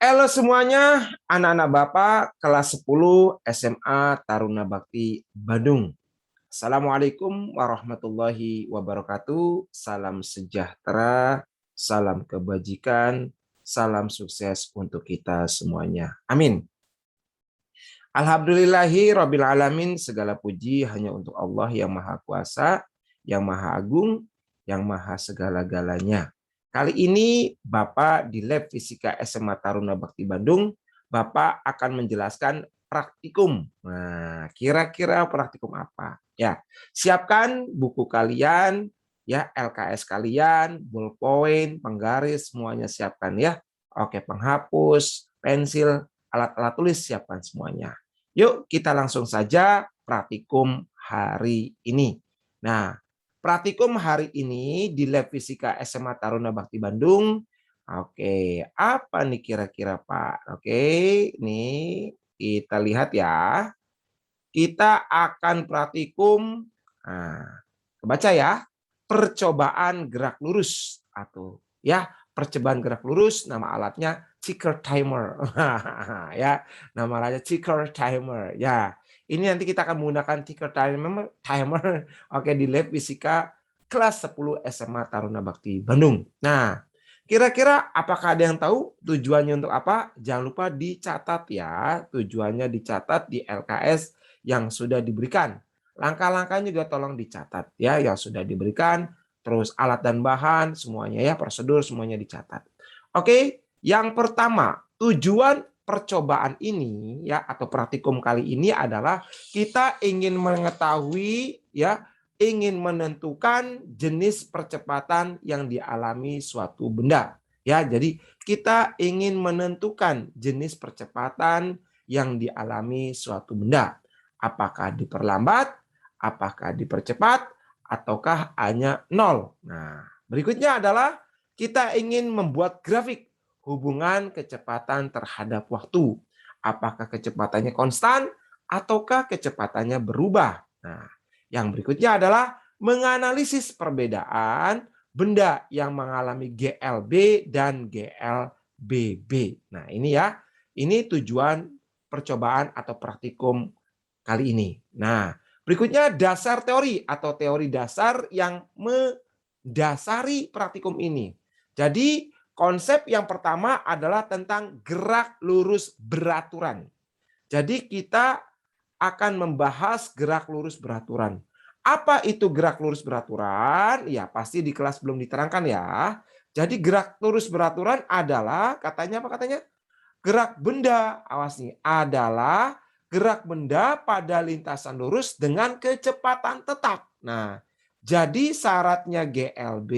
Halo semuanya, anak-anak Bapak kelas 10 SMA Taruna Bakti Bandung. Assalamualaikum warahmatullahi wabarakatuh. Salam sejahtera, salam kebajikan, salam sukses untuk kita semuanya. Amin. Alhamdulillahi Rabbil Alamin, segala puji hanya untuk Allah yang Maha Kuasa, yang Maha Agung, yang Maha segala-galanya. Kali ini Bapak di Lab Fisika SMA Taruna Bakti Bandung, Bapak akan menjelaskan praktikum. Nah, kira-kira praktikum apa? Ya, siapkan buku kalian, ya LKS kalian, ballpoint, penggaris, semuanya siapkan ya. Oke, penghapus, pensil, alat-alat tulis siapkan semuanya. Yuk kita langsung saja praktikum hari ini. Nah, praktikum hari ini di Lab Fisika SMA Taruna Bakti Bandung. Oke, apa nih kira-kira Pak? Oke, ini kita lihat ya. Kita akan praktikum, nah, kebaca ya, percobaan gerak lurus atau ya percobaan gerak lurus, nama alatnya ticker timer. Ya, nama alatnya ticker timer. Ya, ini nanti kita akan menggunakan ticker timer. Oke, di Lab Fisika kelas 10 SMA Taruna Bakti Bandung. Nah, kira-kira apakah ada yang tahu tujuannya untuk apa? Jangan lupa dicatat ya. Tujuannya dicatat di LKS yang sudah diberikan. Langkah-langkahnya juga tolong dicatat ya yang sudah diberikan, terus alat dan bahan semuanya ya, prosedur semuanya dicatat. Oke, yang pertama, tujuan percobaan ini ya atau praktikum kali ini adalah kita ingin mengetahui ya, ingin menentukan jenis percepatan yang dialami suatu benda. Ya, jadi kita ingin menentukan jenis percepatan yang dialami suatu benda. Apakah diperlambat, apakah dipercepat, ataukah hanya nol. Nah, berikutnya adalah kita ingin membuat grafik hubungan kecepatan terhadap waktu. Apakah kecepatannya konstan, ataukah kecepatannya berubah. Nah, yang berikutnya adalah menganalisis perbedaan benda yang mengalami GLB dan GLBB. Nah, ini ya, ini tujuan percobaan atau praktikum kali ini. Nah, berikutnya dasar teori atau teori dasar yang mendasari praktikum ini. Jadi, konsep yang pertama adalah tentang gerak lurus beraturan. Jadi, kita akan membahas gerak lurus beraturan. Apa itu gerak lurus beraturan? Ya, pasti di kelas belum diterangkan ya. Jadi, gerak lurus beraturan adalah, katanya apa katanya? Gerak benda, awas nih, adalah gerak benda pada lintasan lurus dengan kecepatan tetap. Nah, jadi syaratnya GLB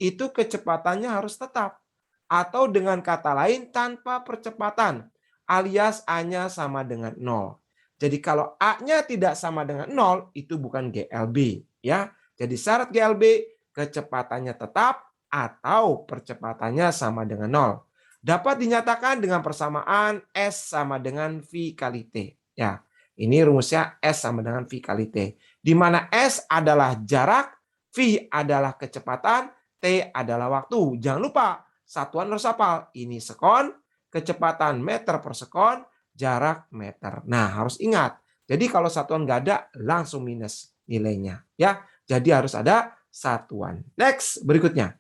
itu kecepatannya harus tetap. Atau dengan kata lain tanpa percepatan, alias A-nya sama dengan 0. Jadi kalau A-nya tidak sama dengan 0, itu bukan GLB. Ya. Jadi syarat GLB, kecepatannya tetap atau percepatannya sama dengan 0. Dapat dinyatakan dengan persamaan S sama dengan V kali T. Ya, ini rumusnya S sama dengan V kali T. Di mana S adalah jarak, V adalah kecepatan, T adalah waktu. Jangan lupa, satuan harus hafal. Ini sekon, kecepatan meter per sekon, jarak meter. Nah, harus ingat. Jadi kalau satuan nggak ada, langsung minus nilainya. Ya, jadi harus ada satuan. Next, berikutnya.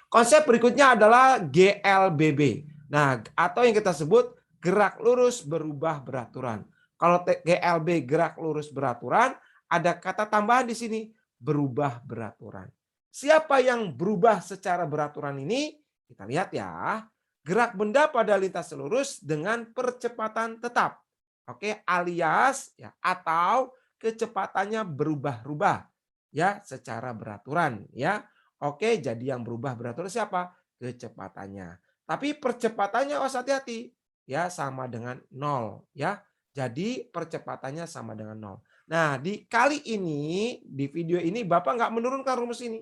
Konsep berikutnya adalah GLBB. Nah, atau yang kita sebut gerak lurus berubah beraturan. Kalau GLB gerak lurus beraturan, ada kata tambahan di sini, berubah beraturan. Siapa yang berubah secara beraturan ini? Kita lihat ya. Gerak benda pada lintas lurus dengan percepatan tetap. Oke, alias ya atau kecepatannya berubah-ubah ya secara beraturan ya. Oke, jadi yang berubah beraturan siapa? Kecepatannya. Tapi percepatannya hati-hati. Ya, sama dengan 0. Ya, jadi percepatannya sama dengan 0. Nah, di kali ini, di video ini Bapak nggak menurunkan rumus ini.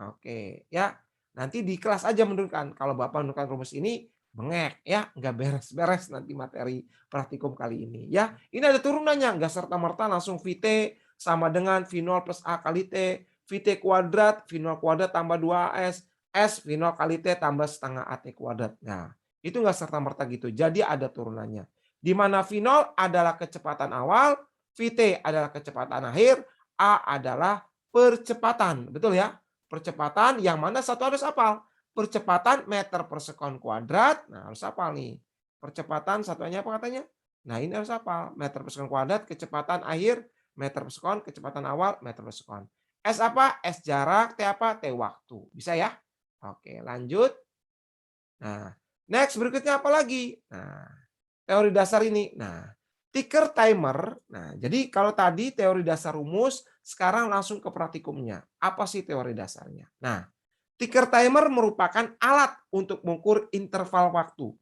Oke, ya. Nanti di kelas aja menurunkan. Kalau Bapak menurunkan rumus ini, bengek. Ya, nggak beres-beres nanti materi praktikum kali ini. Ya, ini ada turunannya. Nggak serta-merta langsung VT sama dengan V0 plus A kali T. VT kuadrat, V0 kuadrat tambah 2AS, S V0 kali T tambah setengah AT kuadrat. Nah, Itu nggak serta-merta gitu. Jadi ada turunannya. Di mana V0 adalah kecepatan awal, VT adalah kecepatan akhir, A adalah percepatan. Betul ya? Percepatan yang mana satu harus hafal. Percepatan meter per sekon kuadrat. Nah, harus hafal nih. Percepatan satuannya apa katanya? Nah, ini harus hafal. Meter per sekon kuadrat, kecepatan akhir, meter per sekon, kecepatan awal, meter per sekon. S apa? S jarak, T apa? T waktu. Bisa ya? Oke, lanjut. Nah, next berikutnya apa lagi? Nah, teori dasar ini. Nah, ticker timer. Nah, jadi kalau tadi teori dasar rumus, sekarang langsung ke praktikumnya. Apa sih teori dasarnya? Nah, ticker timer merupakan alat untuk mengukur interval waktu.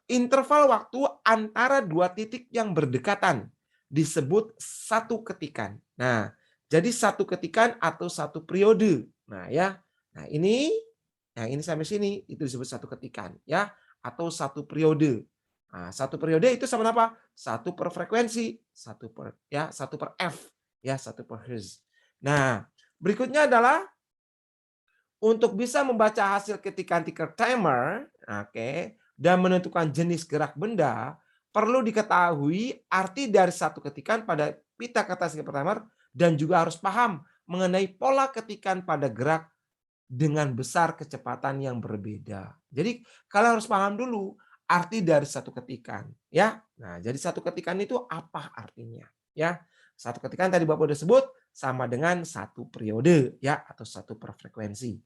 Interval waktu antara dua titik yang berdekatan disebut satu ketikan. Nah, jadi satu ketikan atau satu periode. Nah, ya. Nah, ini sampai sini itu disebut satu ketikan, ya, atau satu periode. Nah, satu periode itu sama apa? Satu per frekuensi, satu per F, ya, satu per Hertz. Nah, berikutnya adalah untuk bisa membaca hasil ketikan ticker timer, oke, dan menentukan jenis gerak benda, perlu diketahui arti dari satu ketikan pada pita kertas ticker timer dan juga harus paham mengenai pola ketikan pada gerak dengan besar kecepatan yang berbeda. Jadi kalian harus paham dulu arti dari satu ketikan, ya. Nah, jadi satu ketikan itu apa artinya, ya? Satu ketikan tadi Bapak udah sebut sama dengan satu periode, ya, atau satu per frekuensi.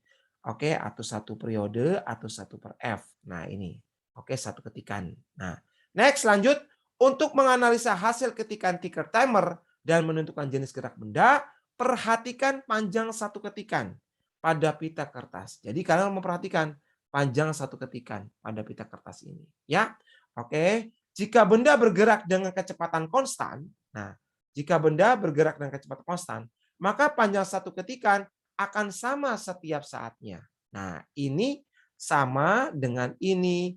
Oke, atau satu periode atau satu per F. Nah, ini. Oke, satu ketikan. Nah, next lanjut untuk menganalisa hasil ketikan ticker timer dan menentukan jenis gerak benda, perhatikan panjang satu ketikan pada pita kertas. Jadi kalian memperhatikan panjang satu ketikan pada pita kertas ini, ya. Oke, jika benda bergerak dengan kecepatan konstan, nah, jika benda bergerak dengan kecepatan konstan, maka panjang satu ketikan akan sama setiap saatnya. Nah, ini sama dengan ini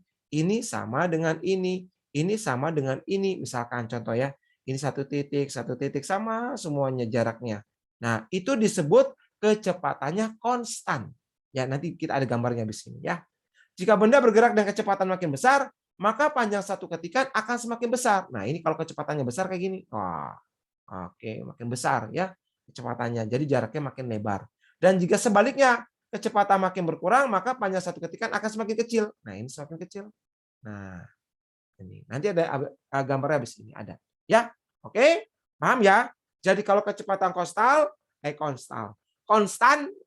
sama dengan ini sama dengan ini. Misalkan contoh ya, ini satu titik sama semuanya jaraknya. Nah, itu disebut kecepatannya konstan. Ya, nanti kita ada gambarnya di sini ya. Jika benda bergerak dengan kecepatan makin besar, maka panjang satu ketikan akan semakin besar. Nah, ini kalau kecepatannya besar kayak gini. Wah, oke, makin besar ya kecepatannya. Jadi jaraknya makin lebar. Dan jika sebaliknya, kecepatan makin berkurang, maka panjang satu ketikan akan semakin kecil. Nah, ini semakin kecil. Nah, ini. Nanti ada gambarnya habis ini ada. Ya. Oke? Paham ya? Jadi kalau kecepatan konstan,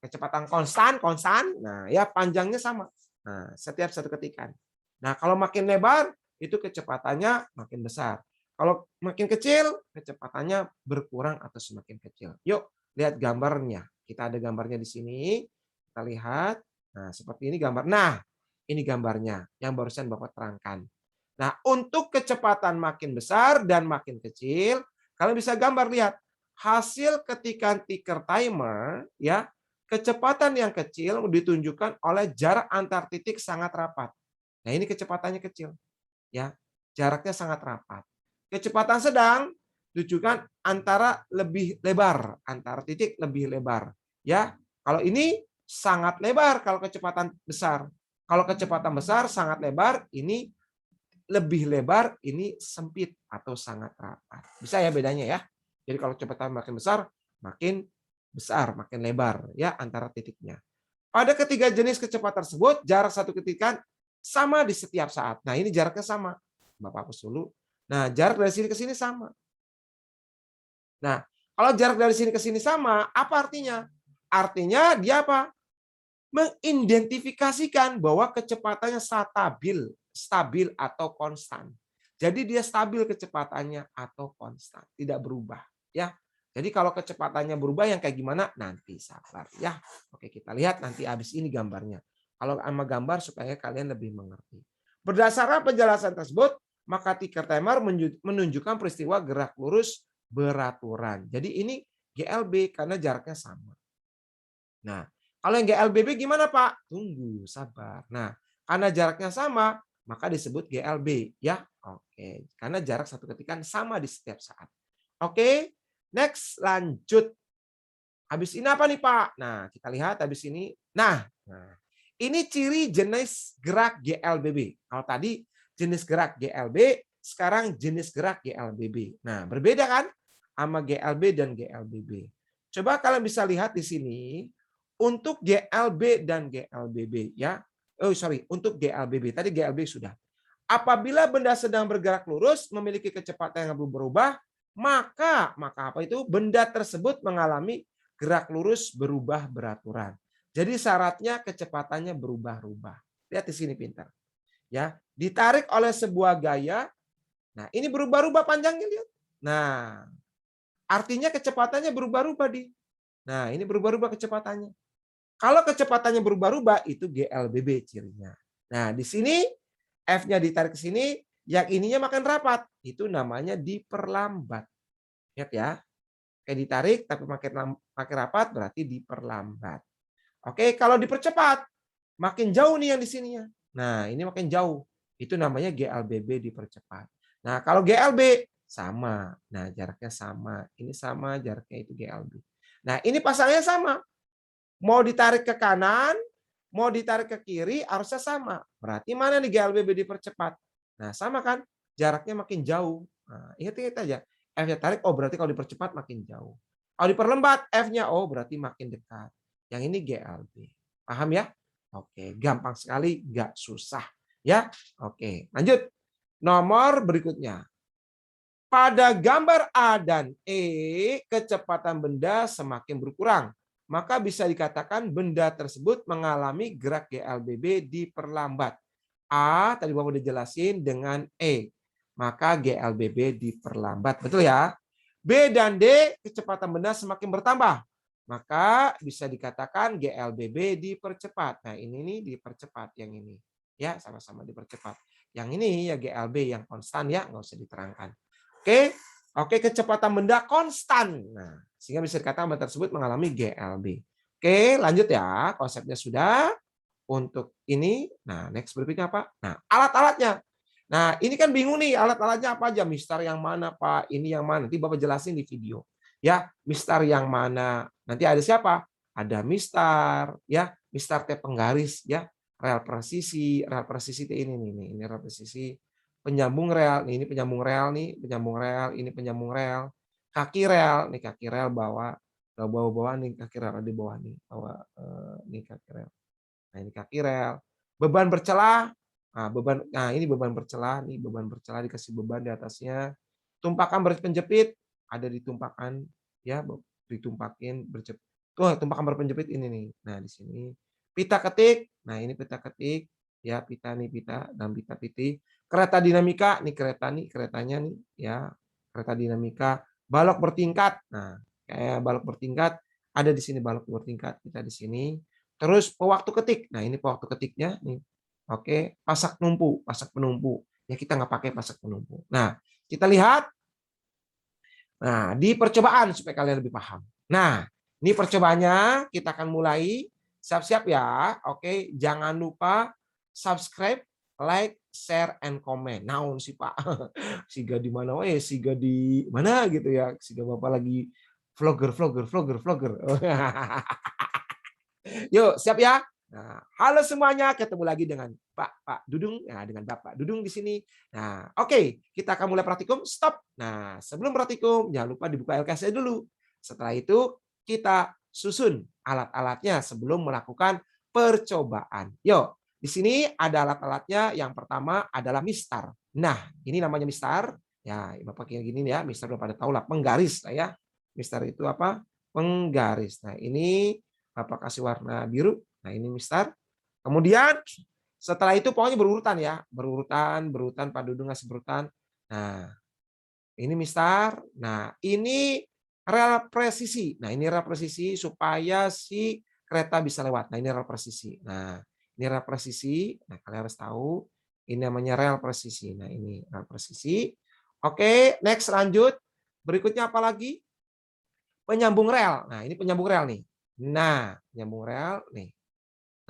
kecepatan konstan, nah ya panjangnya sama. Nah, setiap satu ketikan. Nah, kalau makin lebar itu kecepatannya makin besar. Kalau makin kecil, kecepatannya berkurang atau semakin kecil. Yuk, lihat gambarnya. Kita ada gambarnya di sini. Kita lihat. Nah, seperti ini gambar. Nah, ini gambarnya yang barusan Bapak terangkan. Nah, untuk kecepatan makin besar dan makin kecil, kalian bisa gambar lihat hasil ketikan ticker timer ya, kecepatan yang kecil ditunjukkan oleh jarak antar titik sangat rapat. Nah, ini kecepatannya kecil ya. Jaraknya sangat rapat. Kecepatan sedang ditunjukkan antara lebih lebar, antar titik lebih lebar ya. Kalau ini sangat lebar kalau kecepatan besar. Kalau kecepatan besar sangat lebar, ini lebih lebar, ini sempit atau sangat rapat. Bisa ya bedanya ya. Jadi kalau kecepatan makin besar, makin lebar ya antara titiknya. Pada ketiga jenis kecepatan tersebut, jarak satu ketikan sama di setiap saat. Nah, ini jaraknya sama. Bapak hapus dulu. Nah, jarak dari sini ke sini sama. Nah, kalau jarak dari sini ke sini sama, apa artinya? Artinya dia apa? Mengidentifikasikan bahwa kecepatannya stabil atau konstan. Jadi dia stabil kecepatannya atau konstan, tidak berubah ya. Jadi kalau kecepatannya berubah yang kayak gimana nanti sabar ya. Oke, kita lihat nanti habis ini gambarnya. Kalau sama gambar supaya kalian lebih mengerti. Berdasarkan penjelasan tersebut, maka ticker timer menunjukkan peristiwa gerak lurus beraturan. Jadi ini GLB karena jaraknya sama. Nah, kalau yang GLBB gimana Pak? Tunggu, sabar. Nah, karena jaraknya sama, maka disebut GLB ya. Oke, karena jarak satu ketikan sama di setiap saat. Oke, next lanjut. Habis ini apa nih Pak? Nah, kita lihat habis ini. Nah, Ini ciri jenis gerak GLBB. Kalau tadi jenis gerak GLB, sekarang jenis gerak GLBB. Nah, berbeda kan sama GLB dan GLBB. Coba kalian bisa lihat di sini untuk GLB dan GLBB ya. Oh sorry, untuk GLBB. Tadi GLB sudah. Apabila benda sedang bergerak lurus, memiliki kecepatan yang belum berubah, maka apa itu? Benda tersebut mengalami gerak lurus berubah beraturan. Jadi syaratnya kecepatannya berubah-ubah. Lihat di sini pintar. Ya, ditarik oleh sebuah gaya. Nah, ini berubah-ubah panjangnya lihat. Nah, artinya kecepatannya berubah-ubah di. Nah, ini berubah-ubah kecepatannya. Kalau kecepatannya berubah-ubah itu GLBB cirinya. Nah, di sini F-nya ditarik ke sini, yang ininya makin rapat. Itu namanya diperlambat. Lihat ya. Kayak ditarik tapi makin rapat berarti diperlambat. Oke, kalau dipercepat makin jauh nih yang di sininya. Nah, ini makin jauh. Itu namanya GLBB dipercepat. Nah, kalau GLB sama. Nah, jaraknya sama. Ini sama, jaraknya itu GLB. Nah, ini pasangnya sama. Mau ditarik ke kanan, mau ditarik ke kiri harusnya sama. Berarti mana nih GLBB dipercepat? Nah, sama kan? Jaraknya makin jauh. Nah, ingat aja. F-nya tarik, oh berarti kalau dipercepat makin jauh. Kalau diperlambat, F-nya oh berarti makin dekat. Yang ini GLB. Paham ya? Oke, gampang sekali, nggak susah. Ya, oke. Lanjut. Nomor berikutnya. Pada gambar A dan E, kecepatan benda semakin berkurang. Maka bisa dikatakan benda tersebut mengalami gerak GLBB diperlambat. A, tadi Bapak udah jelasin dengan E. Maka GLBB diperlambat. Betul ya? B dan D, kecepatan benda semakin bertambah. Maka bisa dikatakan GLBB dipercepat. Nah ini nih dipercepat yang ini. Ya sama-sama dipercepat. Yang ini ya GLB yang konstan ya, nggak usah diterangkan. Oke, kecepatan benda konstan. Nah, sehingga bisa dikatakan benda tersebut mengalami GLB. Oke, lanjut ya. Konsepnya sudah. Untuk ini, nah next berikutnya apa? Nah, alat-alatnya. Nah, ini kan bingung nih alat-alatnya apa aja? Mistar yang mana, Pak? Ini yang mana? Nanti Bapak jelasin di video. Ya, mistar yang mana? Nanti ada siapa? Ada mistar, ya, mistar T penggaris, ya, rel presisi ini nih, ini rel presisi. Penyambung rel, nih, ini penyambung rel nih, penyambung rel, ini penyambung rel. Kaki rel, nih kaki rel bawah nih kaki rel di bawah nih, bawah nih kaki rel. Nah, ini kaki rel. Beban bercelah. Nah, ini beban bercelah, nih beban bercelah dikasih beban di atasnya. Tumpakan berpenjepit ada ditumpakan ya, ditumpakin berjepit. Tuh, tumpakan berpenjepit ini nih. Nah, di sini. Pita ketik. Nah, ini pita ketik ya, pita nih pita dan pita piti. Kereta dinamika, nih kereta nih, keretanya nih ya. Kereta dinamika, balok bertingkat. Nah, kayak balok bertingkat ada di sini balok bertingkat kita di sini. Terus pewaktu ketik. Nah, ini pewaktu ketiknya nih. Oke, pasak penumpu. Ya kita nggak pakai pasak penumpu. Nah, kita lihat. Nah, di percobaan supaya kalian lebih paham. Nah, ini percobaannya kita akan mulai. Siap-siap ya. Oke, jangan lupa subscribe, like, share, and comment. Naon sih Pak? Siga di mana? Siga di mana gitu ya? Siga Bapak lagi vlogger. Yuk, siap ya? Nah, halo semuanya, ketemu lagi dengan Pak Dudung, nah, dengan Bapak Dudung di sini. Nah, oke, kita akan mulai praktikum. Stop. Nah, sebelum praktikum, jangan lupa dibuka LKS dulu. Setelah itu, kita susun alat-alatnya sebelum melakukan percobaan. Yuk, di sini ada alat-alatnya. Yang pertama adalah mistar. Nah, ini namanya mistar. Ya, Bapak kayak gini ya, mistar udah pada tahu lah, penggaris lah ya. Mistar itu apa? Penggaris. Nah, ini Bapak kasih warna biru. Nah, ini mistar. Kemudian setelah itu pokoknya berurutan ya. Berurutan, Pak Dudung ngasih berurutan. Nah, ini mistar. Nah, ini rel presisi. Nah, ini rel presisi supaya si kereta bisa lewat. Nah, ini rel presisi. Nah, ini rel presisi. Nah, kalian harus tahu. Ini namanya rel presisi. Nah, ini rel presisi. Oke, next lanjut. Berikutnya apa lagi? Penyambung rel. Nah, ini penyambung rel nih. Nah, penyambung rel nih.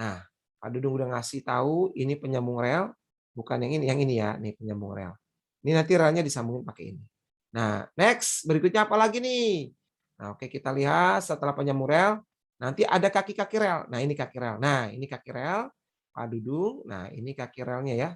Nah, Pak Dudung udah ngasih tahu ini penyambung rel, bukan yang ini ya, nih penyambung rel. Ini nanti relnya disambungin pakai ini. Nah, next berikutnya apa lagi nih? Nah, oke kita lihat setelah penyambung rel, nanti ada kaki-kaki rel. Nah, ini kaki rel. Nah, ini kaki rel. Pak Dudung. Nah, ini kaki relnya ya.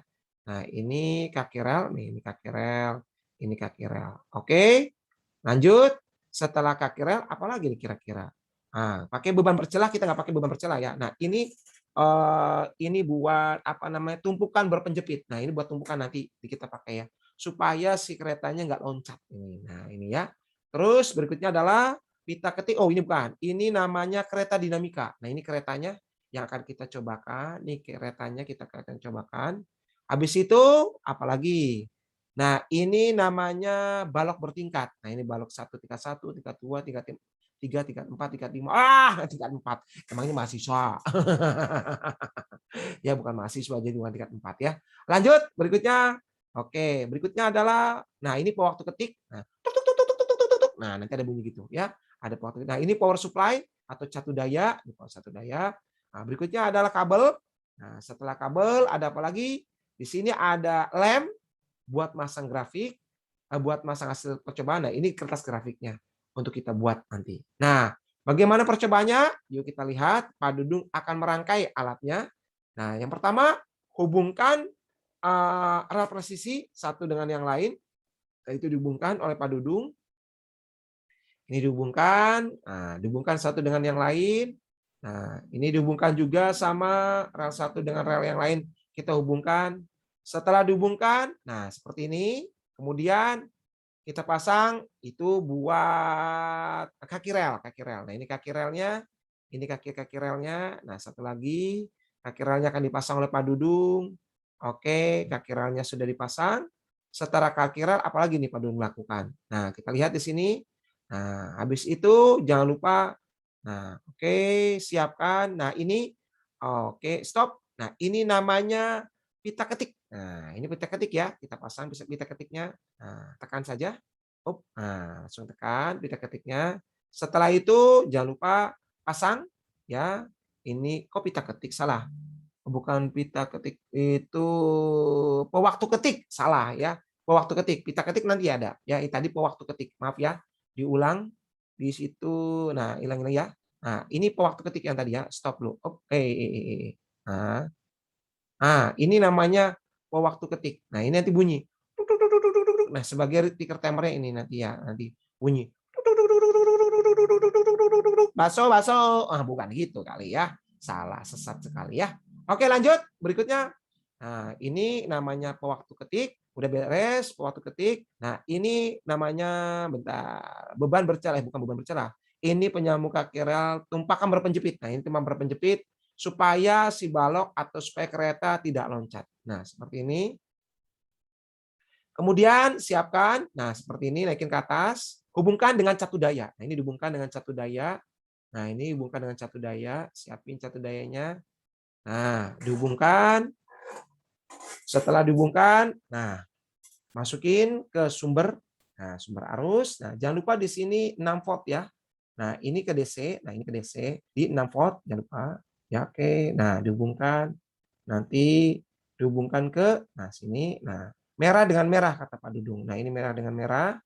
Nah, ini kaki rel, nih ini kaki rel, ini kaki rel. Oke. Lanjut. Setelah kaki rel, apalagi nih kira-kira? Nah, pakai beban bercelah, kita nggak pakai beban bercelah ya. Nah, ini buat apa namanya? Tumpukan berpenjepit. Nah, ini buat tumpukan nanti kita pakai ya. Supaya si keretanya nggak loncat ini. Nah, ini ya. Terus berikutnya adalah pita ketik. Oh, ini bukan. Ini namanya kereta dinamika. Nah, ini keretanya yang akan kita cobakan. Nih keretanya kita akan cobakan. Habis itu apalagi? Nah, ini namanya balok bertingkat. Nah, ini balok 1, tingkat 1, tingkat 2, tingkat 3, tingkat 4, tingkat 5. Tingkat 4. Emangnya mahasiswa. Ya, bukan mahasiswa, jadi bukan tingkat 4 ya. Lanjut, berikutnya. Oke, berikutnya adalah, nah ini waktu ketik. Nah, tuk, tuk, tuk, tuk, tuk, tuk, tuk, tuk. Nah, nanti ada bunyi gitu ya. Ada waktu. Nah, ini power supply atau catu daya. Ini power catu daya. Nah, berikutnya adalah kabel. Nah, setelah kabel ada apa lagi? Di sini ada lem buat masang grafik, buat masang hasil percobaan. Nah, ini kertas grafiknya untuk kita buat nanti. Nah, bagaimana percobaannya? Yuk kita lihat. Pak Dudung akan merangkai alatnya. Nah, yang pertama hubungkan rel presisi satu dengan yang lain. Nah, itu dihubungkan oleh Pak Dudung. Ini dihubungkan, nah, dihubungkan satu dengan yang lain. Nah, ini dihubungkan juga sama rel satu dengan rel yang lain. Kita hubungkan. Setelah dihubungkan, nah seperti ini. Kemudian kita pasang itu buat kaki rel, kaki rel. Nah, ini kaki relnya, ini kaki relnya. Nah, satu lagi kaki relnya akan dipasang oleh Pak Dudung. Oke, kaki relnya sudah dipasang. Setelah kaki rel, apalagi nih Pak Dudung lakukan? Nah, kita lihat di sini. Nah, habis itu jangan lupa. Nah, oke, siapkan. Nah, ini oke, stop. Nah, ini namanya pita ketik. Nah, ini pita ketik ya. Kita pasang pita ketiknya. Nah, tekan saja. Nah, langsung tekan pita ketiknya. Setelah itu jangan lupa pasang ya. Ini kok pita ketik salah. Bukan pita ketik itu pewaktu ketik salah ya. Pewaktu ketik, pita ketik nanti ada ya. Tadi pewaktu ketik. Maaf ya. Diulang di situ. Nah, hilang-hilang ya. Nah, ini pewaktu ketik yang tadi ya. Stop dulu. Nah, ini namanya pewaktu ketik. Nah, ini nanti bunyi. Nah, sebagai ticker timernya ini nanti ya, nanti bunyi. Baso, baso. Bukan gitu kali ya. Salah, sesat sekali ya. Oke, lanjut. Berikutnya. Nah, ini namanya pewaktu ketik. Udah beres pewaktu ketik. Nah, ini namanya bentar. Beban bercelah, bukan beban bercelah. Ini penyambung kaki rel tumpakan berpenjepit. Nah, ini tumpakan berpenjepit supaya si balok atau supaya kereta tidak loncat. Nah, seperti ini. Kemudian siapkan, nah seperti ini, naikin ke atas, hubungkan dengan catu daya. Nah, ini dihubungkan dengan catu daya. Nah, ini hubungkan dengan catu daya, siapin catu dayanya. Nah, dihubungkan. Setelah dihubungkan, nah masukin ke sumber. Nah, sumber arus. Nah, jangan lupa di sini 6 volt ya. Nah, ini ke DC. Nah, ini ke DC di 6 volt, jangan lupa. Ya, oke. Nah, dihubungkan. Nanti dihubungkan ke sini. Nah, merah dengan merah kata Pak Dudung. Nah, ini merah dengan merah.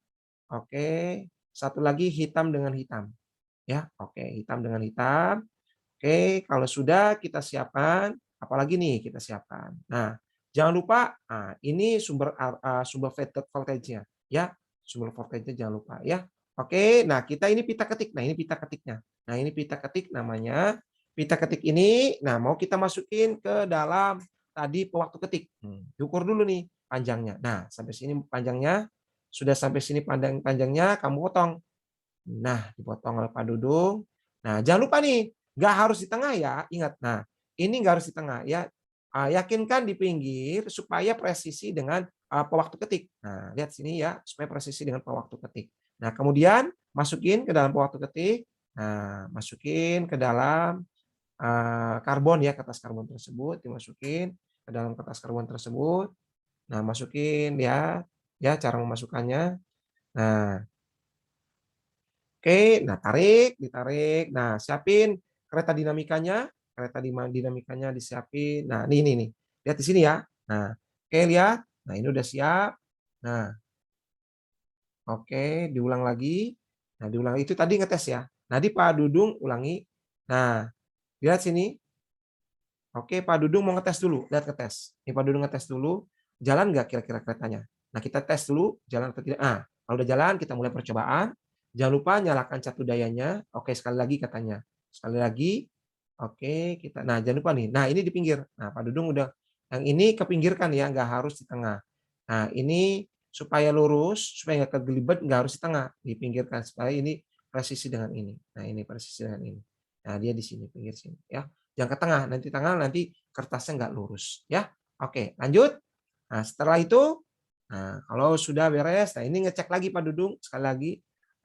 Oke. Satu lagi hitam dengan hitam. Ya, oke, hitam dengan hitam. Oke, kalau sudah kita siapkan, apalagi nih kita siapkan. Nah, jangan lupa, ini sumber voltage-nya, ya, sumber voltage-nya jangan lupa, ya. Oke, nah kita ini pita ketik. Nah, ini pita ketiknya. Nah, ini pita ketik namanya. Pita ketik ini, nah mau kita masukin ke dalam tadi pewaktu ketik. Diukur dulu nih panjangnya. Nah, sampai sini panjangnya. Sudah sampai sini panjangnya, kamu potong. Nah, dipotong oleh Pak Dudung. Nah, jangan lupa nih, nggak harus di tengah ya, ingat. Nah, ini nggak harus di tengah ya. Yakinkan di pinggir supaya presisi dengan pewaktu ketik. Nah, lihat sini ya, supaya presisi dengan pewaktu ketik. Nah, kemudian masukin ke dalam pewaktu ketik. Nah, masukin ke dalam karbon ya, kertas karbon tersebut dimasukin ke dalam kertas karbon tersebut. Nah, masukin ya cara memasukkannya. Nah, oke, nah ditarik. Nah, siapin kereta dinamikanya disiapin. Nah, ini nih. Lihat di sini ya. Nah, oke lihat. Nah, ini udah siap. Nah, oke, diulang lagi. Nah, diulang itu tadi ngetes ya. Nah, di Pak Dudung ulangi. Nah, lihat sini. Oke, Pak Dudung mau ngetes dulu, lihat ngetes. Ini Pak Dudung ngetes dulu, jalan nggak kira-kira keretanya? Nah, kita tes dulu, jalan atau tidak. Kalau udah jalan, kita mulai percobaan. Jangan lupa nyalakan catu dayanya. Oke, sekali lagi katanya. Sekali lagi. Oke, kita. Nah, jangan lupa nih. Nah, ini di pinggir. Nah, Pak Dudung udah. Yang ini kepinggirkan ya, nggak harus di tengah. Nah, ini supaya lurus, supaya nggak kegelibet, nggak harus di tengah, dipinggirkan supaya ini presisi dengan ini. Nah, ini presisi dengan ini. Nah, dia di sini, pinggir sini ya. Jangan ke tengah, nanti kertasnya nggak lurus ya. Oke, lanjut. Nah, setelah itu, nah kalau sudah beres, nah ini ngecek lagi Pak Dudung sekali lagi.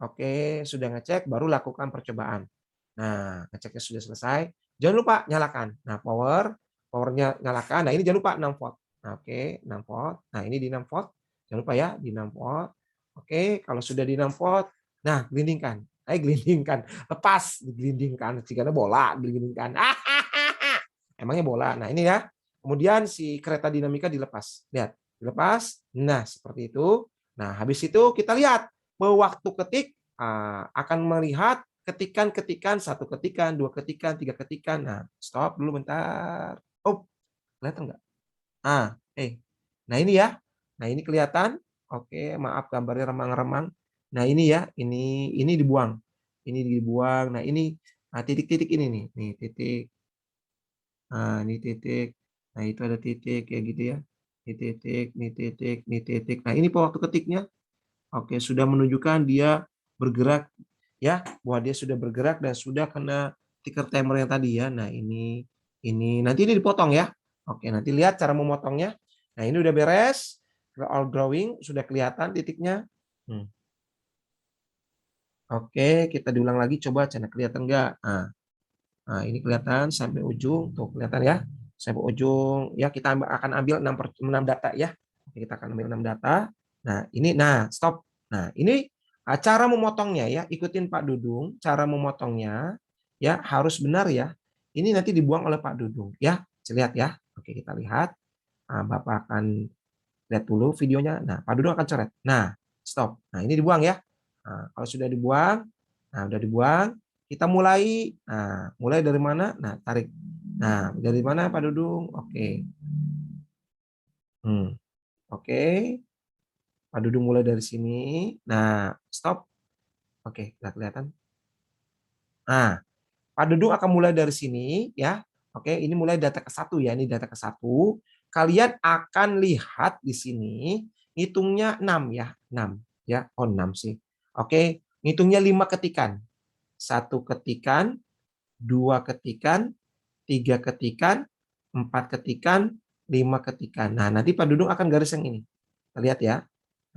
Oke, sudah ngecek, baru lakukan percobaan. Nah, ngeceknya sudah selesai. Jangan lupa nyalakan. Nah, powernya nyalakan. Nah, ini jangan lupa 6 volt. Nah, oke, 6 volt. Nah, ini di 6 volt. Jangan lupa ya, di 6 volt. Oke, kalau sudah di 6 volt, nah, gelindingkan. Gelindingkan, lepas, digelindingkan. Jika ada bola, digelindingkan. Emangnya bola. Nah, ini ya. Kemudian si kereta dinamika dilepas. Lihat, dilepas. Nah, seperti itu. Nah, habis itu kita lihat waktu ketik akan melihat ketikan-ketikan, satu ketikan, dua ketikan, tiga ketikan. Nah, stop dulu bentar. Oh, kelihatan nggak? Nah ini ya. Nah ini kelihatan. Oke, maaf gambarnya remang-remang. Nah ini ya, ini dibuang. Ini dibuang. Nah ini titik-titik ini nih titik. Nah ini titik. Nah itu ada titik kayak gitu ya. Ini titik, ini titik, ini titik. Nah ini waktu ketiknya. Oke, sudah menunjukkan dia bergerak ya, bahwa dia sudah bergerak dan sudah kena ticker timer yang tadi ya. Nah, ini nanti ini dipotong ya. Oke, nanti lihat cara memotongnya. Nah, ini udah beres. All drawing sudah kelihatan titiknya. Oke, kita diulang lagi coba cina kelihatan enggak? Nah, ini kelihatan sampai ujung. Tuh, kelihatan ya. Sampai ujung. Ya, kita akan ambil 6 data ya. Oke, kita akan ambil 6 data. Nah, ini stop. Nah, ini cara memotongnya ya. Ikutin Pak Dudung, cara memotongnya ya harus benar ya. Ini nanti dibuang oleh Pak Dudung ya. Lihat ya. Oke, kita lihat. Nah, Bapak akan lihat dulu videonya. Nah, Pak Dudung akan coret. Nah, stop. Nah, ini dibuang ya. Nah, kalau sudah dibuang, udah dibuang, kita mulai. Nah, mulai dari mana? Nah, tarik. Nah, dari mana Pak Dudung? Oke. Oke. Pak Dudung mulai dari sini. Nah, stop. Oke, nggak kelihatan. Nah, Pak Dudung akan mulai dari sini ya. Oke, ini mulai data ke-1 ya. Ini data ke-1. Kalian akan lihat di sini hitungnya 6 ya. 6 ya. Oh, 6 sih. Oke, hitungnya 5 ketikan. 1 ketikan, 2 ketikan, 3 ketikan, 4 ketikan, 5 ketikan. Nah, nanti Pak Dudung akan garis yang ini. Kita lihat ya.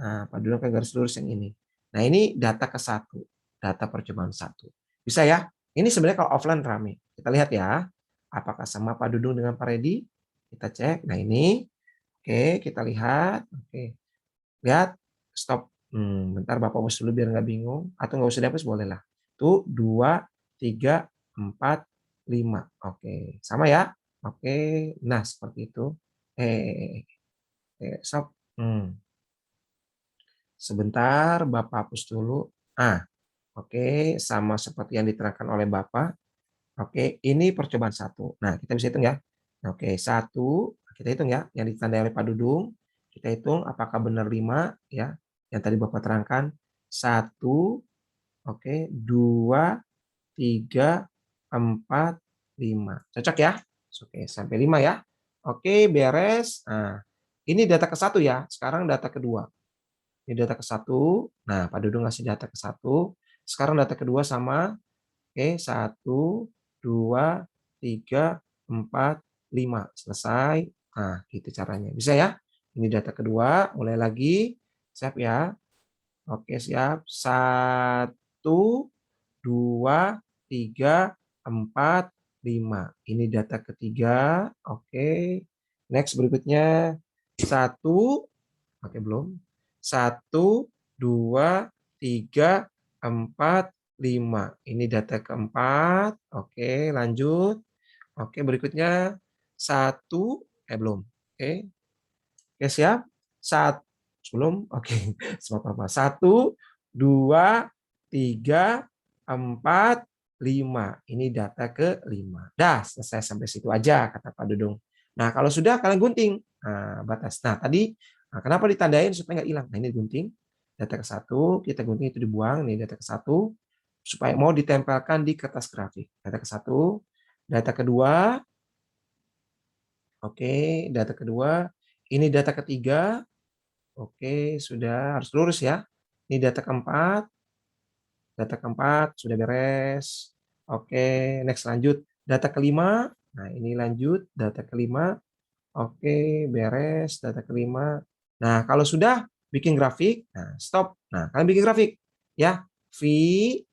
Nah, Pak Dudung akan garis lurus yang ini. Nah, ini data ke-1. Data percobaan 1. Bisa ya? Ini sebenarnya kalau offline rame. Kita lihat ya. Apakah sama Pak Dudung dengan Pak Redi? Kita cek. Nah, ini. Oke, kita lihat. Oke. Lihat. Stop. Bentar Bapak hapus dulu biar nggak bingung. Atau nggak usah dihapus, boleh lah. Tuh, 2, 3, 4, 5. Oke. Sama ya? Oke. Nah, seperti itu. Stop. Sebentar, Bapak hapus dulu. Oke, sama seperti yang diterangkan oleh Bapak. Oke, ini percobaan 1. Nah, kita bisa hitung ya. Oke, 1, kita hitung ya, yang ditandai oleh Pak Dudung. Kita hitung apakah benar 5 ya, yang tadi Bapak terangkan. 1, oke, 2, 3, 4, 5. Cocok ya? Oke, sampai 5 ya. Oke, beres. Nah, ini data ke-1 ya. Sekarang data kedua. Ini data ke-1. Nah, Pak Dudung ngasih data ke-1. Sekarang data kedua sama. Oke, 1, 2, 3, 4, 5. Selesai. Nah, gitu caranya. Bisa ya? Ini data kedua. Mulai lagi. Siap ya? Oke, siap. 1, 2, 3, 4, 5. Ini data ketiga. Oke. Next berikutnya. 1. Oke, belum. 1, 2, 3, 4, 5. Ini data keempat. Oke, lanjut. Oke, berikutnya 1. Belum. Oke. Oke, siap. 1. Belum. Oke. Sempat apa? 1, 2, 3, 4, 5. Ini data ke-5. Dah, selesai sampai situ aja, kata Pak Dudung. Nah, kalau sudah kalian gunting. Nah, batas. Nah, tadi kenapa ditandain supaya nggak hilang? Nah, ini gunting. Data ke-1, kita gunting itu dibuang. Nih data ke-1 supaya mau ditempelkan di kertas grafik. Data ke-1, data kedua. Oke, data kedua. Ini data ketiga. Oke, sudah harus lurus ya. Ini data keempat. Data keempat sudah beres. Oke, next lanjut. Data kelima. Nah, ini lanjut data kelima. Oke, beres data kelima. Nah, kalau sudah bikin grafik, nah stop. Nah, kalian bikin grafik ya. V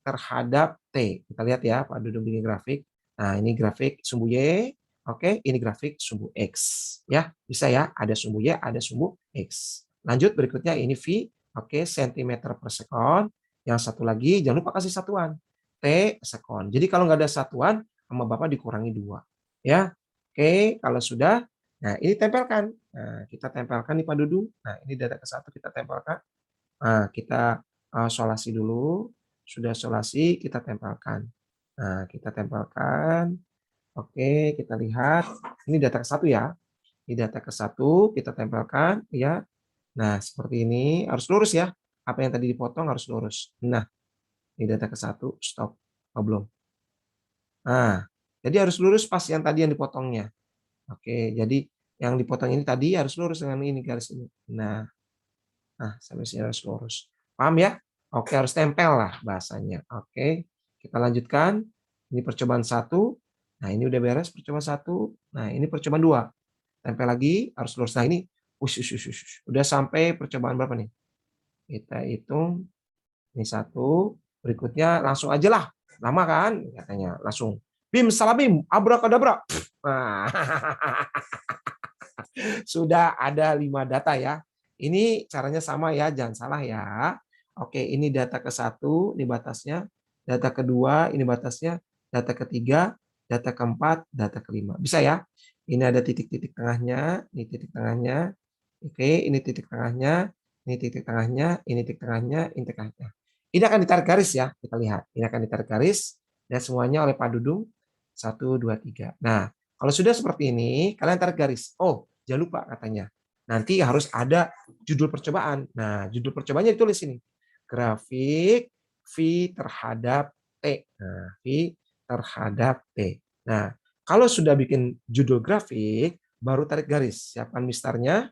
terhadap T. Kita lihat ya, Pak Dudung bikin grafik. Nah, ini grafik sumbu Y. Oke, ini grafik sumbu X. Ya, bisa ya. Ada sumbu Y, ada sumbu X. Lanjut berikutnya ini V. Oke, cm per sekon. Yang satu lagi, jangan lupa kasih satuan. T sekon. Jadi kalau nggak ada satuan, sama Bapak dikurangi 2. Ya, oke. Kalau sudah, nah ini tempelkan. Nah, kita tempelkan nih Pak Dudung. Nah, ini data ke-1 kita tempelkan. Nah, kita solasi dulu. Sudah solasi, kita tempelkan. Nah, kita tempelkan. Oke, kita lihat. Ini data ke-1 ya. Ini data ke-1 kita tempelkan ya. Nah, seperti ini harus lurus ya. Apa yang tadi dipotong harus lurus. Nah, ini data ke-1, stop. Oh, belum. Nah, jadi harus lurus pas yang tadi yang dipotongnya. Oke, jadi yang dipotong ini tadi harus lurus dengan ini garis ini. Nah, sampai sini harus lurus. Paham ya? Oke, harus tempel lah bahasanya. Oke, kita lanjutkan. Ini percobaan 1. Nah, ini udah beres percobaan 1. Nah, ini percobaan 2. Tempel lagi, harus lurus. Nah, ini udah sampai percobaan berapa nih? Kita hitung. Ini 1. Berikutnya langsung aja lah. Lama kan? Katanya langsung. Bim, salabim, abrakadabra. Nah, sudah ada 5 data ya. Ini caranya sama ya, jangan salah ya. Oke, ini data ke-1, ini batasnya. Data kedua, ini batasnya. Data ketiga, data keempat, data kelima. Bisa ya? Ini ada titik-titik tengahnya, ini titik tengahnya. Oke, ini titik tengahnya, ini titik tengahnya, ini titik tengahnya, ini titik tengahnya. Ini akan ditarik garis ya, kita lihat. Ini akan ditarik garis dan semuanya oleh Pak Dudung 1, 2, 3. Nah, kalau sudah seperti ini, kalian tarik garis. Oh, jangan lupa katanya. Nanti harus ada judul percobaan. Nah, judul percobaannya ditulis ini. Grafik V terhadap T. Nah, V terhadap T. Nah, kalau sudah bikin judul grafik, baru tarik garis. Siapkan mistarnya.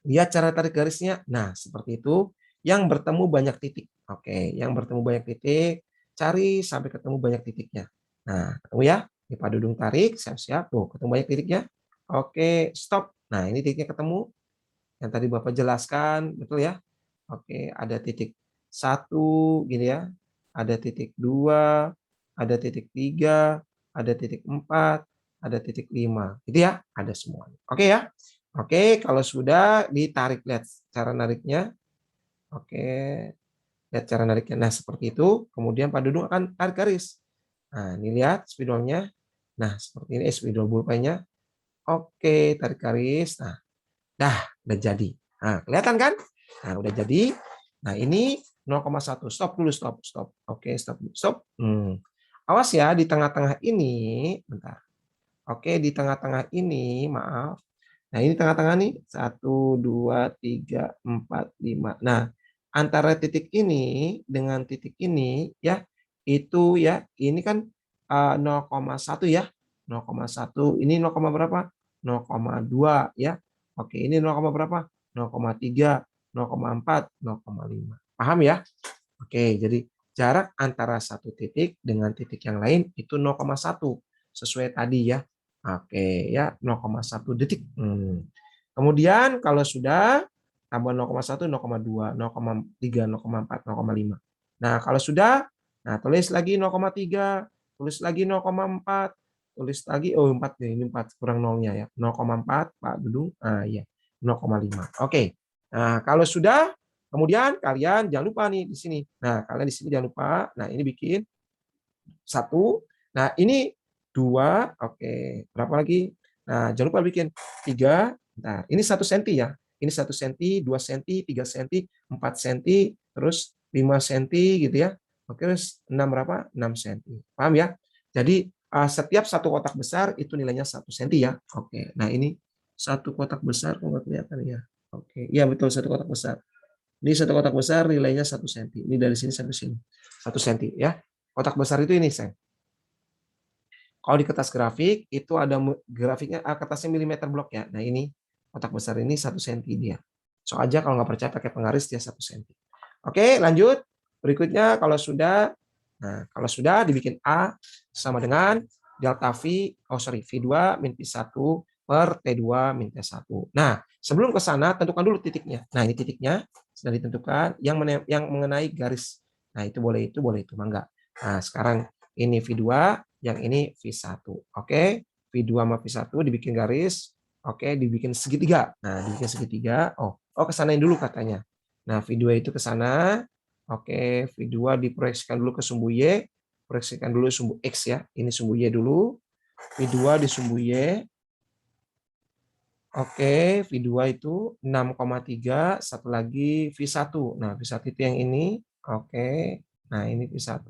Lihat cara tarik garisnya. Nah, seperti itu. Yang bertemu banyak titik. Oke, yang bertemu banyak titik, cari sampai ketemu banyak titiknya. Nah, ketemu ya. Ini Pak Dudung tarik, siap-siap. Tuh, ketemu banyak titiknya. Oke, stop. Nah, ini titiknya ketemu. Yang tadi Bapak jelaskan, betul ya? Oke, ada titik 1, gini ya. Ada titik 2, ada titik 3, ada titik 4, ada titik 5. Gitu ya, ada semua. Oke ya. Oke, kalau sudah ditarik, lihat cara nariknya. Oke, lihat cara nariknya. Nah, seperti itu. Kemudian Pak Dudung akan tarik garis. Nah, ini lihat spidolnya. Nah, seperti ini spidol pulpennya. Oke, tarik garis. Nah, dah, udah jadi. Nah, kelihatan kan? Nah, udah jadi. Nah, ini 0,1. Stop dulu, stop, stop. Oke, stop, stop. Awas ya, di tengah-tengah ini, bentar. Oke, di tengah-tengah ini, maaf. Nah, ini tengah-tengah nih. 1, 2, 3, 4, 5. Nah, antara titik ini dengan titik ini, ya, itu ya, ini kan 0,1 ya. 0,1. Ini 0, berapa? 0,2 ya. Oke, ini 0, berapa? 0,3, 0,4, 0,5. Paham ya? Oke, jadi jarak antara satu titik dengan titik yang lain itu 0,1 sesuai tadi ya. Oke, ya 0,1 detik. Kemudian kalau sudah tambah 0,1, 0,2, 0,3, 0,4, 0,5. Nah, kalau sudah, nah tulis lagi 0,3, tulis lagi 0,4, tulis lagi 4 nih, ini 4 kurang nolnya ya. 0,4 Pak Dudung. Ah iya, 0,5. Oke. Nah, kalau sudah kemudian kalian jangan lupa nih di sini. Nah, kalian di sini jangan lupa. Nah, ini bikin 1. Nah, ini 2. Oke. Berapa lagi? Nah, jangan lupa bikin 3. Nah, ini 1 cm ya. Ini 1 cm, 2 cm, 3 cm, 4 cm, terus 5 cm gitu ya. Oke, 6 berapa? 6 cm. Paham ya? Jadi setiap satu kotak besar itu nilainya 1 cm ya. Oke. Nah, ini satu kotak besar kok nggak kelihatan ya. Oke. Iya betul, satu kotak besar. Ini satu kotak besar nilainya 1 cm. Ini dari sini sampai sini. 1 cm ya. Kotak besar itu ini, Sayang. Kalau di kertas grafik itu ada grafiknya kertasnya milimeter blok ya. Nah, ini kotak besar ini 1 cm dia. So aja kalau nggak percaya pakai penggaris dia 1 cm. Oke, lanjut. Berikutnya kalau sudah dibikin A sama dengan delta V, V2 min V1 per T2 min T1. Nah, sebelum ke sana tentukan dulu titiknya. Nah, ini titiknya sudah ditentukan yang mengenai garis. Nah, itu boleh, mangga. Nah, sekarang ini V2, yang ini V1. Oke, V2 sama V1 dibikin garis. Oke, dibikin segitiga. Nah, dibikin segitiga. Oh, ke sanain dulu katanya. Nah, V2 itu ke sana. Oke, V2 diproyeksikan dulu ke sumbu Y. Proyeksikan dulu sumbu X ya. Ini sumbu Y dulu. V2 di sumbu Y. Oke, V2 itu 6,3. Satu lagi V1. Nah, V1 itu yang ini. Oke. Nah, ini V1.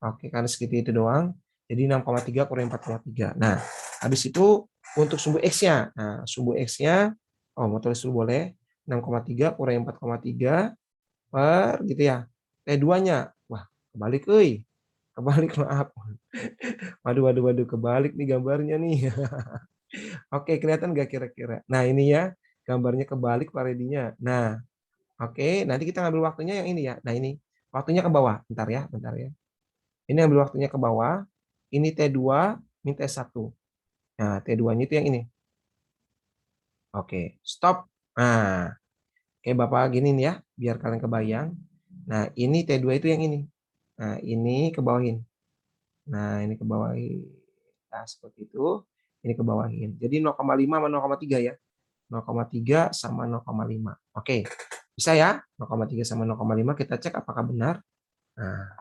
Oke, karena segitu itu doang. Jadi 6,3 kurang 4,3. Nah, habis itu untuk sumbu X-nya. Nah, sumbu X-nya, mau tulis dulu boleh. 6,3 kurang 4,3 per gitu ya. T2-nya. Wah, kebalik euy. Kebalik, maaf. Waduh, kebalik nih gambarnya nih. Oke, kelihatan nggak kira-kira? Nah, ini ya, gambarnya kebalik Pak Redinya. Nah, oke, nanti kita ngambil waktunya yang ini ya. Nah, ini waktunya ke bawah. Bentar ya. Ini ambil waktunya ke bawah. Ini T2 min T1. Nah, T2-nya itu yang ini. Oke, stop. Nah, oke Bapak gini nih ya, biar kalian kebayang. Nah, ini T2 itu yang ini. Nah, ini ke bawahin. Nah, ini ke bawahin. Nah, seperti itu. Ini ke bawahin. Jadi 0,5 sama 0,3 ya. 0,3 sama 0,5. Oke, bisa ya? 0,3 sama 0,5 kita cek apakah benar. Nah,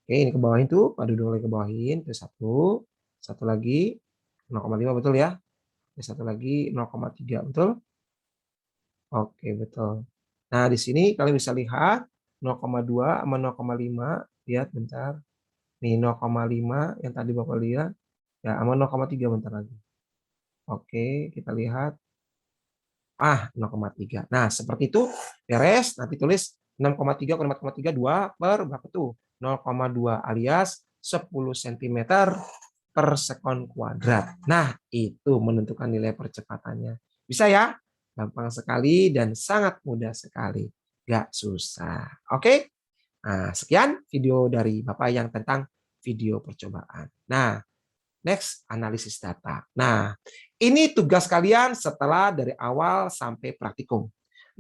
oke, ini ke bawahin tuh. Padu dulu ke bawahin. Itu satu. Satu lagi 0,5 betul ya. Satu lagi 0,3 betul. Oke, betul. Nah, di sini kalian bisa lihat 0,2 sama 0,5. Lihat bentar. Nih 0,5 yang tadi Bapak lihat. Ya, sama 0,3 bentar lagi. Oke, kita lihat. 0,3. Nah, seperti itu. Beres. Nanti tulis 6,3 kurang 4,3, 2 per berapa tuh? 0,2 alias 10 cm per sekon kuadrat. Nah, itu menentukan nilai percepatannya. Bisa ya? Gampang sekali dan sangat mudah sekali. Gak susah. Oke? Nah, sekian video dari Bapak yang tentang video percobaan. Nah, next, analisis data. Nah, ini tugas kalian setelah dari awal sampai praktikum.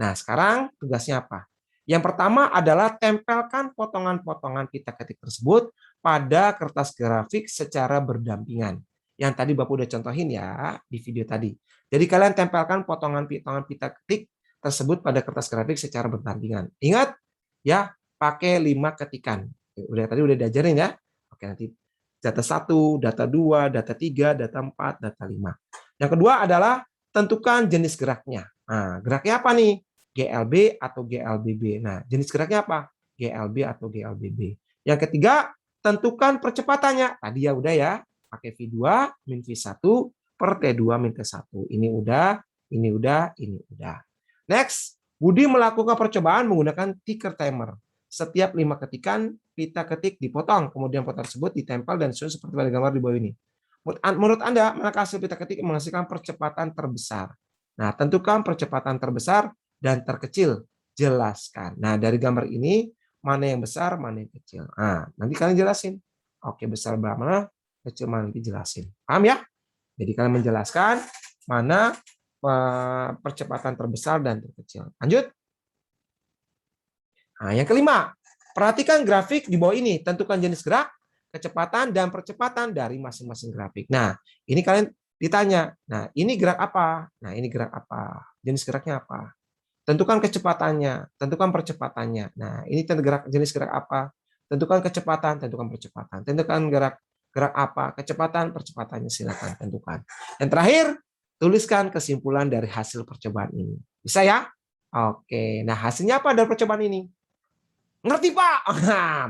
Nah, sekarang tugasnya apa? Yang pertama adalah tempelkan potongan-potongan pita ketik tersebut pada kertas grafik secara berdampingan. Yang tadi Bapak udah contohin ya di video tadi. Jadi kalian tempelkan potongan-potongan pita ketik tersebut pada kertas grafik secara berdampingan. Ingat ya, pakai 5 ketikan. Tadi udah diajarin ya. Oke, nanti data 1, data 2, data 3, data 4, data 5. Yang kedua adalah tentukan jenis geraknya. Nah, geraknya apa nih? GLB atau GLBB. Nah, jenis geraknya apa? GLB atau GLBB. Yang ketiga, tentukan percepatannya. Tadi ya udah ya, pakai V2 min V1 per T2 min T1. Ini udah, ini udah, ini udah. Next, Budi melakukan percobaan menggunakan ticker timer. Setiap 5 ketikan, pita ketik dipotong, kemudian foto tersebut ditempel dan disusun seperti pada gambar di bawah ini. Menurut Anda, manakah hasil pita ketik menghasilkan percepatan terbesar? Nah, tentukan percepatan terbesar dan terkecil. Jelaskan. Nah, dari gambar ini, mana yang besar, mana yang kecil. Nah, nanti kalian jelasin. Oke, besar berapa, kecil mana, nanti jelasin. Paham ya? Jadi kalian menjelaskan mana percepatan terbesar dan terkecil. Lanjut. Nah, yang kelima, perhatikan grafik di bawah ini. Tentukan jenis gerak, kecepatan, dan percepatan dari masing-masing grafik. Nah, ini kalian ditanya. Nah, ini gerak apa? Nah, ini gerak apa? Jenis geraknya apa? Tentukan kecepatannya, tentukan percepatannya. Nah, ini jenis gerak apa? Tentukan kecepatan, tentukan percepatan. Tentukan gerak apa? Kecepatan, percepatannya silakan tentukan. Yang terakhir, tuliskan kesimpulan dari hasil percobaan ini. Bisa ya? Oke. Nah, hasilnya apa dari percobaan ini? Ngerti, Pak?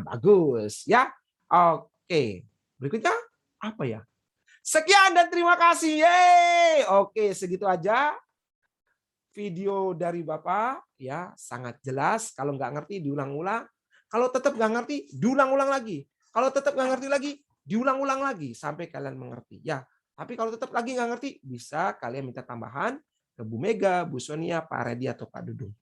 Bagus ya. Oke. Berikutnya apa ya? Sekian dan terima kasih. Yeay. Oke, segitu aja video dari Bapak ya, sangat jelas. Kalau nggak ngerti diulang-ulang. Kalau tetap nggak ngerti, diulang-ulang lagi. Kalau tetap nggak ngerti lagi, diulang-ulang lagi sampai kalian mengerti. Ya, tapi kalau tetap lagi nggak ngerti, bisa kalian minta tambahan ke Bu Mega, Bu Sonia, Pak Redi atau Pak Dudung.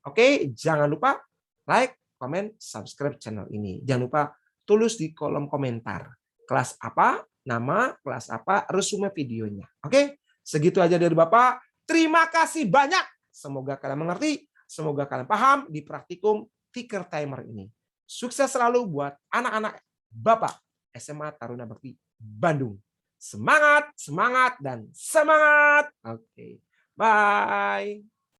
Oke, jangan lupa like, komen, subscribe channel ini. Jangan lupa tulis di kolom komentar. Kelas apa, nama, kelas apa, resume videonya. Oke, segitu aja dari Bapak. Terima kasih banyak. Semoga kalian mengerti, semoga kalian paham di praktikum Ticker Timer ini. Sukses selalu buat anak-anak Bapak SMA Taruna Bakti Bandung. Semangat, semangat, dan semangat. Oke, bye.